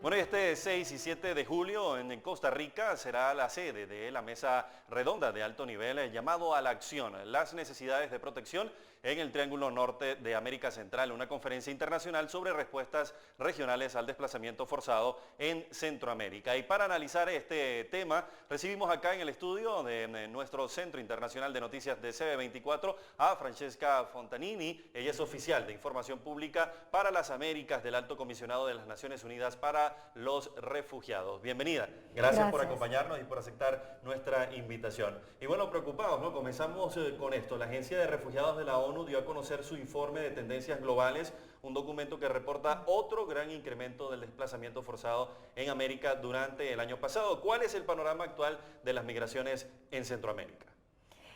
Bueno, y este 6 y 7 de julio en Costa Rica será la sede de la mesa redonda de alto nivel llamado a la acción, las necesidades de protección en el Triángulo Norte de América Central, una conferencia internacional sobre respuestas regionales al desplazamiento forzado en Centroamérica. Y para analizar este tema, recibimos acá en el estudio de nuestro Centro Internacional de Noticias de CB24 a Francesca Fontanini. Ella es oficial de Información Pública para las Américas del Alto Comisionado de las Naciones Unidas para los Refugiados. Bienvenida. Gracias por acompañarnos y por aceptar nuestra invitación. Y bueno, preocupados, ¿no? Comenzamos con esto. La Agencia de Refugiados de la ONU dio a conocer su informe de tendencias globales, un documento que reporta otro gran incremento del desplazamiento forzado en América durante el año pasado. ¿Cuál es el panorama actual de las migraciones en Centroamérica?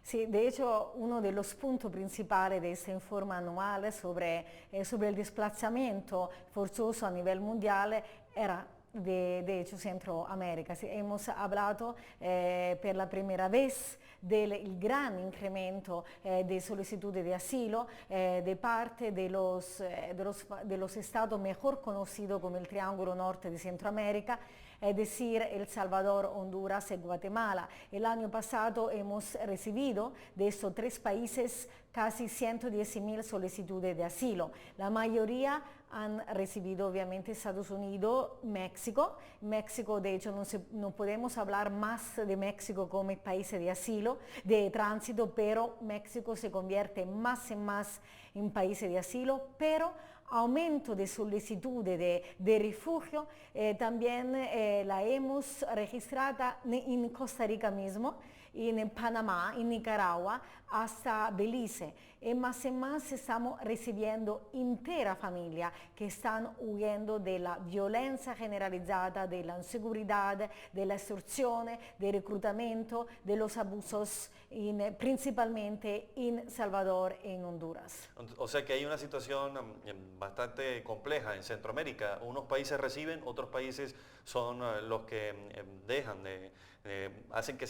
Sí, de hecho, uno de los puntos principales de este informe anual sobre el desplazamiento forzoso a nivel mundial era de hecho Centroamérica. Sí, hemos hablado por la primera vez del gran incremento de solicitudes de asilo de parte de los estados mejor conocidos como el Triángulo Norte de Centroamérica, es decir, El Salvador, Honduras y Guatemala. El año pasado hemos recibido de estos tres países casi 110.000 solicitudes de asilo. La mayoría han recibido obviamente Estados Unidos, México. México, de hecho, no podemos hablar más de México como país de asilo, de tránsito, pero México se convierte más y más en país de asilo, pero aumento de solicitudes de refugio también la hemos registrada en Costa Rica mismo, en Panamá, en Nicaragua, hasta Belice. Y más estamos recibiendo entera familia que están huyendo de la violencia generalizada, de la inseguridad, de la extorsión, del reclutamiento, de los abusos, principalmente en Salvador y en Honduras. O sea que hay una situación bastante compleja en Centroamérica. Unos países reciben, otros países son los que dejan, hacen que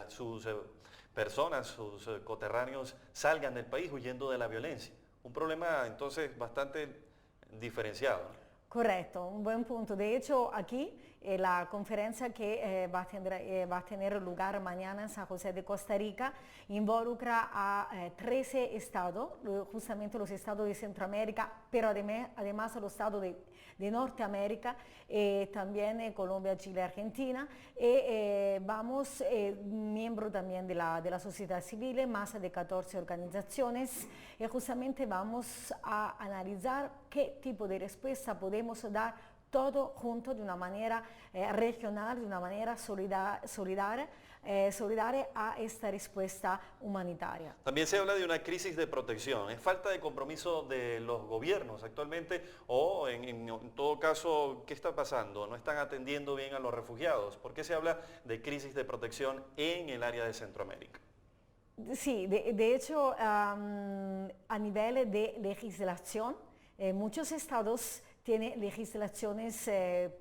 sus personas, sus coterráneos salgan del país huyendo de la violencia. Un problema entonces bastante diferenciado, ¿no? Correcto, un buen punto. De hecho, aquí la conferencia que va a tener lugar mañana en San José de Costa Rica involucra a 13 estados, justamente los estados de Centroamérica, pero además los estados de Norteamérica, también Colombia, Chile, Argentina, y vamos, miembro también de la sociedad civil, más de 14 organizaciones, y justamente vamos a analizar qué tipo de respuesta podemos dar todo junto de una manera regional, de una manera solidaria a esta respuesta humanitaria. También se habla de una crisis de protección. ¿Es falta de compromiso de los gobiernos actualmente o en todo caso, qué está pasando? ¿No están atendiendo bien a los refugiados? ¿Por qué se habla de crisis de protección en el área de Centroamérica? Sí, de hecho, a nivel de legislación, muchos estados tienen legislaciones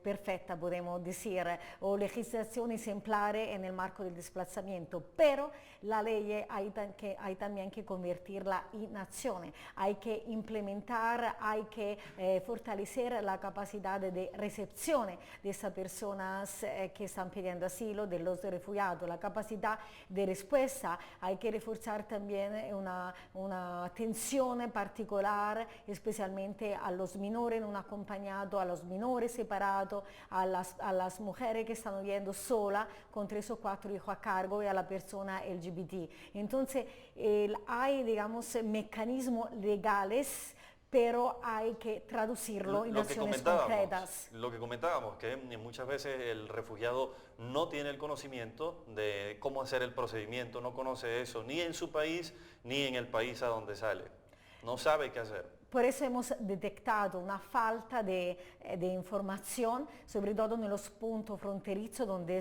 perfectas, podemos decir, o legislaciones ejemplares en el marco del desplazamiento, pero la ley hay también que convertirla en acciones, hay que implementar, hay que fortalecer la capacidad de recepción de estas personas que están pidiendo asilo, de los refugiados, la capacidad de respuesta, hay que reforzar también una atención particular, especialmente a los menores, acompañado, a los menores separados, a las mujeres que están viviendo sola con 3 o 4 hijos a cargo y a la persona LGBT. Entonces, hay, digamos, mecanismos legales, pero hay que traducirlo en acciones concretas. Lo que comentábamos, que muchas veces el refugiado no tiene el conocimiento de cómo hacer el procedimiento, no conoce eso ni en su país ni en el país a donde sale. No sabe qué hacer. Por eso hemos detectado una falta de información, sobre todo en los puntos fronterizos donde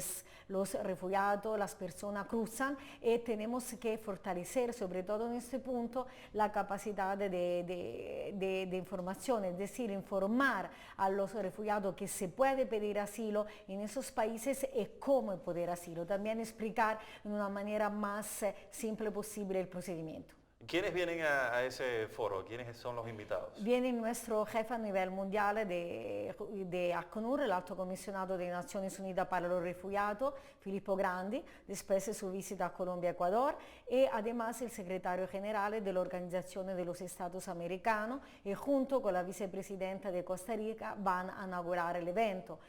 los refugiados, las personas cruzan, y tenemos que fortalecer, sobre todo en este punto, la capacidad de información, es decir, informar a los refugiados que se puede pedir asilo en esos países y cómo pedir asilo. También explicar de una manera más simple posible el procedimiento. ¿Quiénes vienen a ese foro? ¿Quiénes son los invitados? Viene nuestro jefe a nivel mundial de ACNUR, el Alto Comisionado de Naciones Unidas para los Refugiados, Filippo Grandi, después de su visita a Colombia y Ecuador, y además el secretario general de la Organización de los Estados Americanos, y junto con la vicepresidenta de Costa Rica van a inaugurar el evento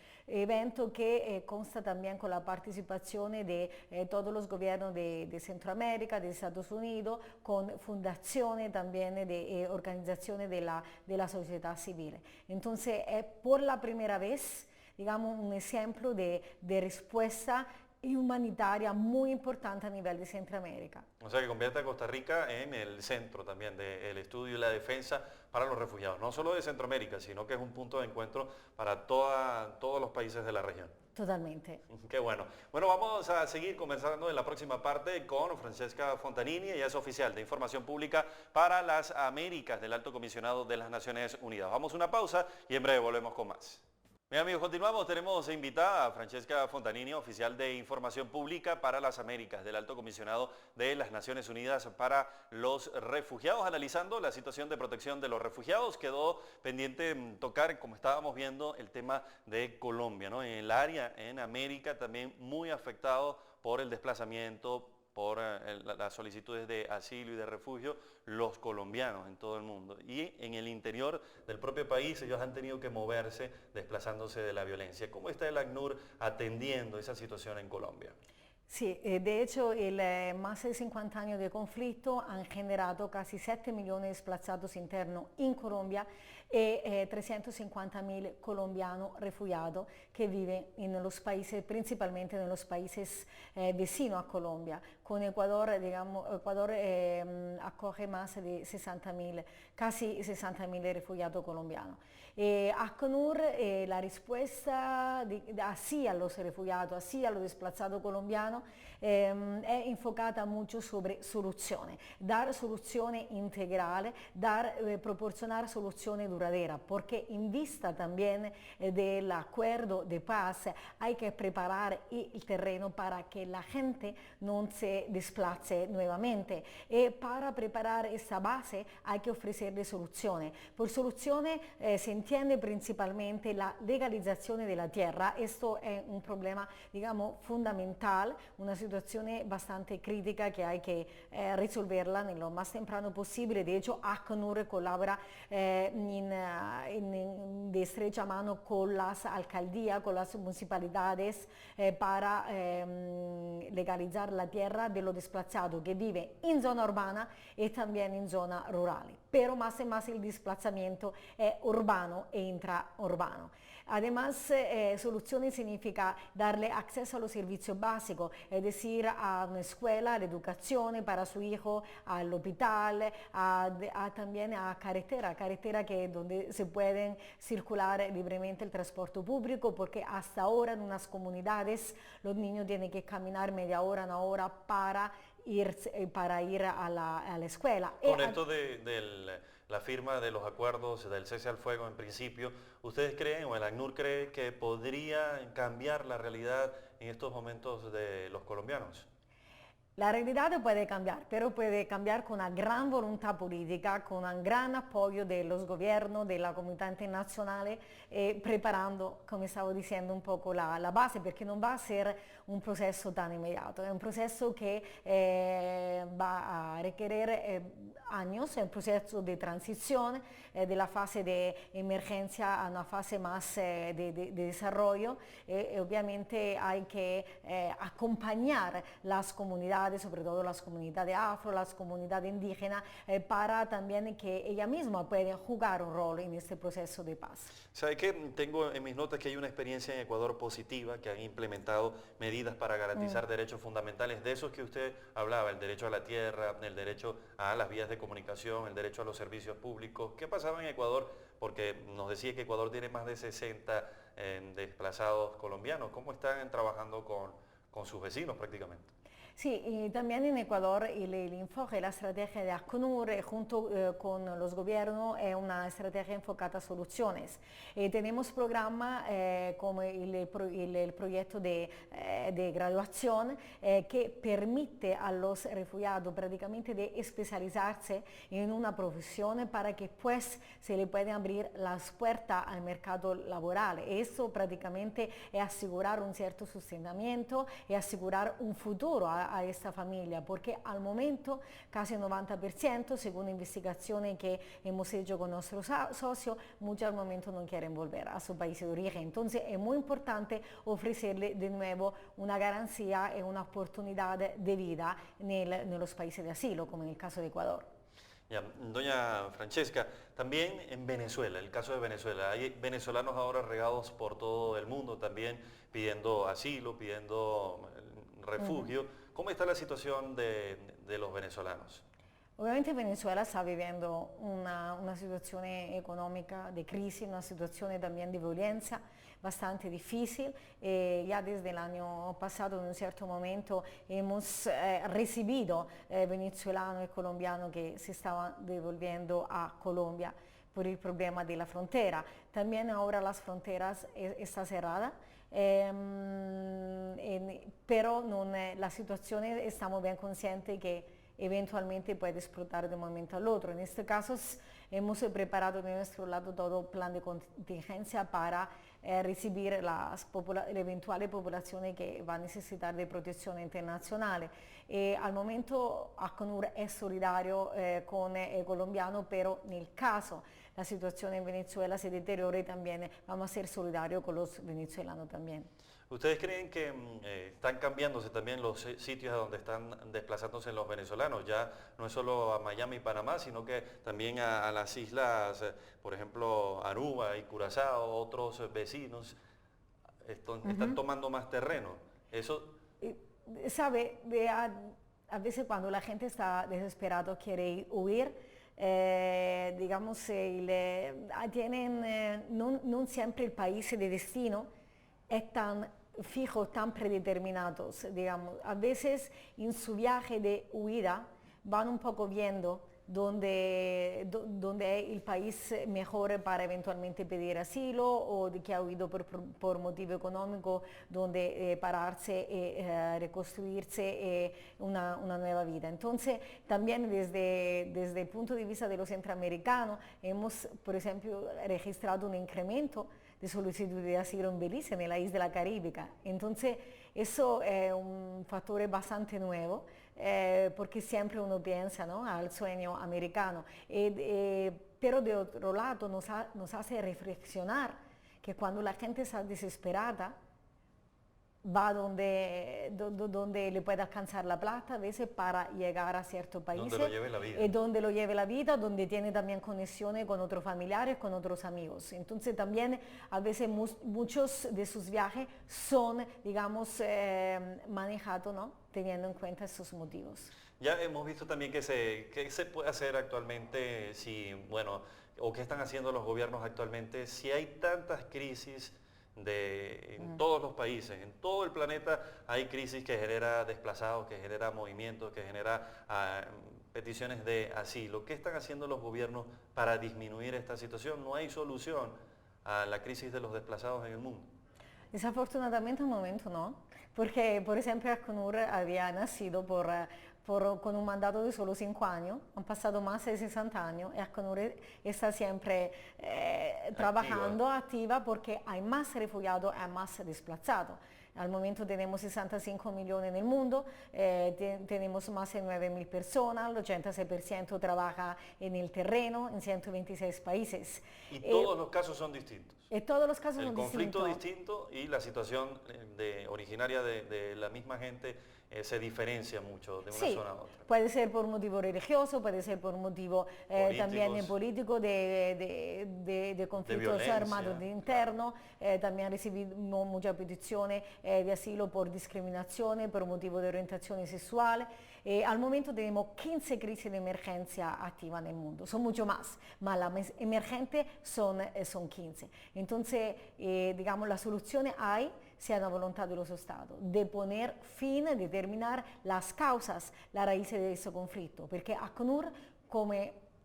que consta también con la participación de todos los gobiernos de Centroamérica, de Estados Unidos, con fundaciones también de organizaciones de la sociedad civil. Entonces, es por la primera vez, digamos, un ejemplo de respuesta humanitaria muy importante a nivel de Centroamérica. O sea que convierte a Costa Rica en el centro también del estudio y la defensa para los refugiados, no solo de Centroamérica, sino que es un punto de encuentro para todos los países de la región. Totalmente. Qué bueno. Bueno, vamos a seguir conversando en la próxima parte con Francesca Fontanini, ella es oficial de Información Pública para las Américas del Alto Comisionado de las Naciones Unidas. Vamos a una pausa y en breve volvemos con más. Bien amigos, continuamos. Tenemos invitada a Francesca Fontanini, oficial de Información Pública para las Américas del Alto Comisionado de las Naciones Unidas para los Refugiados. Analizando la situación de protección de los refugiados, quedó pendiente tocar, como estábamos viendo, el tema de Colombia, ¿no? En el área, en América, también muy afectado por el desplazamiento, por las solicitudes de asilo y de refugio, los colombianos en todo el mundo. Y en el interior del propio país ellos han tenido que moverse desplazándose de la violencia. ¿Cómo está el ACNUR atendiendo esa situación en Colombia? Sí, de hecho, más de 50 años de conflicto han generado casi 7 millones de desplazados internos en Colombia y 350.000 colombianos refugiados que viven en los países, principalmente en los países vecinos a Colombia. Con Ecuador, digamos, Ecuador acoge más de 60.000, casi 60.000 refugiados colombianos. ACNUR, la respuesta así a los refugiados, así a los desplazados colombianos, es enfocada mucho sobre soluciones, dar soluciones integrales, proporcionar soluciones duraderas, porque en vista también del acuerdo de paz hay que preparar el terreno para que la gente no se desplace nuevamente, y para preparar esta base hay que ofrecerle soluciones. Por soluciones se entiende principalmente la legalización de la tierra. Esto es un problema, digamos, fundamental, una situación bastante crítica que hay que resolverla en lo más temprano posible. De hecho, ACNUR colabora de estrecha mano con las alcaldías, con las municipalidades para legalizar la tierra de los desplazados que viven en zona urbana y también en zona rural. Pero más y más el desplazamiento es urbano e intraurbano. Además, soluciones significa darle acceso a los servicios básicos, es decir, a una escuela, a la educación para su hijo, al hospital, también a carretera que es donde se pueden circular libremente el transporte público, porque hasta ahora en unas comunidades los niños tienen que caminar media hora, una hora para ir a la escuela. Con esto de la firma de los acuerdos del cese al fuego en principio, ¿ustedes creen o el ACNUR cree que podría cambiar la realidad en estos momentos de los colombianos? La realidad puede cambiar, pero puede cambiar con una gran voluntad política, con un gran apoyo de los gobiernos, de la comunidad internacional, preparando, como estaba diciendo, un poco la base, porque no va a ser un proceso tan inmediato, es un proceso que va a requerir años, es un proceso de transición de la fase de emergencia a una fase más de desarrollo. Obviamente hay que acompañar las comunidades, sobre todo las comunidades afro, las comunidades indígenas, para también que ella misma pueda jugar un rol en este proceso de paz. ¿Sabe qué? Tengo en mis notas que hay una experiencia en Ecuador positiva, que han implementado medidas para garantizar derechos fundamentales, de esos que usted hablaba, el derecho a la tierra, el derecho a las vías de comunicación, el derecho a los servicios públicos. ¿Qué pasaba en Ecuador? Porque nos decía que Ecuador tiene más de 60 desplazados colombianos. ¿Cómo están trabajando con sus vecinos prácticamente? Sí, y también en Ecuador el enfoque, la estrategia de ACNUR junto con los gobiernos es una estrategia enfocada a soluciones. Tenemos programas como el proyecto de graduación que permite a los refugiados prácticamente de especializarse en una profesión para que pues se le puedan abrir las puertas al mercado laboral. Eso prácticamente es asegurar un cierto sustentamiento y asegurar un futuro a esta familia, porque al momento casi el 90%, según investigaciones que hemos hecho con nuestros socios, muchos al momento no quieren volver a su país de origen. Entonces es muy importante ofrecerle de nuevo una garantía y una oportunidad de vida en los países de asilo, como en el caso de Ecuador. Ya, doña Francesca, también en Venezuela, el caso de Venezuela, hay venezolanos ahora regados por todo el mundo también pidiendo asilo, pidiendo refugio. ¿Cómo está la situación de los venezolanos? Obviamente Venezuela está viviendo una situación económica de crisis, una situación también de violencia bastante difícil. Ya desde el año pasado, en un cierto momento, hemos recibido venezolanos y colombianos que se estaban devolviendo a Colombia por el problema de la frontera. También ahora las fronteras están cerradas. Pero la situación estamos bien conscientes que eventualmente puede explotar de un momento al otro. En este caso hemos preparado de nuestro lado todo plan de contingencia para recibir las eventuales poblaciones que van a necesitar de protección internacional. Al momento ACNUR es solidario con el colombiano, pero en el caso la situación en Venezuela se deteriore también, vamos a ser solidarios con los venezolanos también. ¿Ustedes creen que están cambiándose también los sitios a donde están desplazándose los venezolanos? Ya no es solo a Miami y Panamá, sino que también a las islas, por ejemplo, Aruba y Curazao, otros vecinos, están tomando más terreno. Eso... Sabe, a veces cuando la gente está desesperada, quiere huir, digamos, tienen, no siempre el país de destino es tan fijo, tan predeterminados, digamos. A veces en su viaje de huida van un poco viendo dónde es el país mejor para eventualmente pedir asilo o de que ha huido por motivo económico, donde pararse y reconstruirse una nueva vida. Entonces, también desde el punto de vista de los centroamericanos, hemos, por ejemplo, registrado un incremento de solicitud de asilo en Belice, en la isla Caribe. Entonces, eso es un factor bastante nuevo, porque siempre uno piensa, ¿no?, al sueño americano. Pero de otro lado nos hace reflexionar que cuando la gente está desesperada, va donde le puede alcanzar la plata a veces para llegar a ciertos países. Donde lo lleve la vida. Donde lo lleve la vida, donde tiene también conexiones con otros familiares, con otros amigos. Entonces también a veces muchos de sus viajes son, digamos, manejados, ¿no?, teniendo en cuenta esos motivos. Ya hemos visto también que se puede hacer actualmente, o qué están haciendo los gobiernos actualmente, si hay tantas crisis en todos los países, en todo el planeta hay crisis que genera desplazados, que genera movimientos, que genera peticiones de asilo. ¿Qué están haciendo los gobiernos para disminuir esta situación? No hay solución a la crisis de los desplazados en el mundo. Desafortunadamente al momento no, porque por ejemplo ACNUR había nacido con un mandato de solo 5 años, han pasado más de 60 años y ACNUR está siempre trabajando activa porque hay más refugiados, hay más desplazados. Al momento tenemos 65 millones en el mundo, tenemos más de 9.000 personas, el 86% trabaja en el terreno en 126 países. Y todos los casos son distintos. Todos los casos son distintos. El conflicto distinto y la situación originaria de la misma gente se diferencia mucho de una zona a otra. Puede ser por motivo religioso, puede ser por motivo también político, de conflictos armados internos. También recibimos muchas peticiones di asilo por discriminazione, per motivo di orientazione sessuale. Al momento tenemos 15 crisis de emergencia activas en el mundo, son mucho más, mas las emergentes son 15. Entonces, digamos, la solución hay, si hay una voluntad de los estados, de poner fin, de determinar las causas, las raíces de ese conflicto, porque ACNUR, como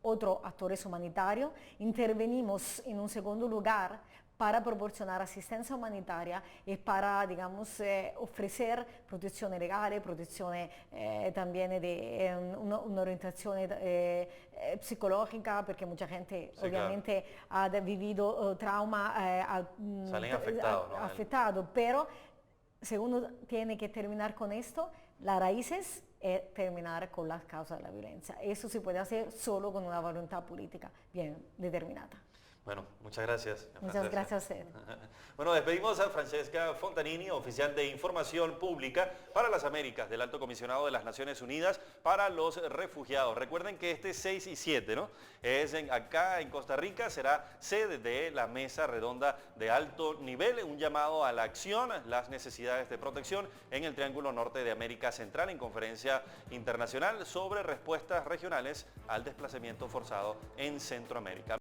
otros actores humanitarios, intervenimos en un segundo lugar para proporcionar asistencia humanitaria y para, digamos, ofrecer protección legal, protección también de una orientación psicológica, porque mucha gente Sí, obviamente claro. ha vivido trauma, Salen afectados, ¿no? afectado, pero segundo tiene que terminar con esto, las raíces es terminar con las causas de la violencia. Eso se puede hacer solo con una voluntad política bien determinada. Bueno, muchas gracias. Muchas gracias a usted. Bueno, despedimos a Francesca Fontanini, oficial de Información Pública para las Américas del Alto Comisionado de las Naciones Unidas para los Refugiados. Recuerden que este 6 y 7, ¿no? Acá en Costa Rica será sede de la Mesa Redonda de Alto Nivel, un llamado a la acción, las necesidades de protección en el Triángulo Norte de América Central en conferencia internacional sobre respuestas regionales al desplazamiento forzado en Centroamérica.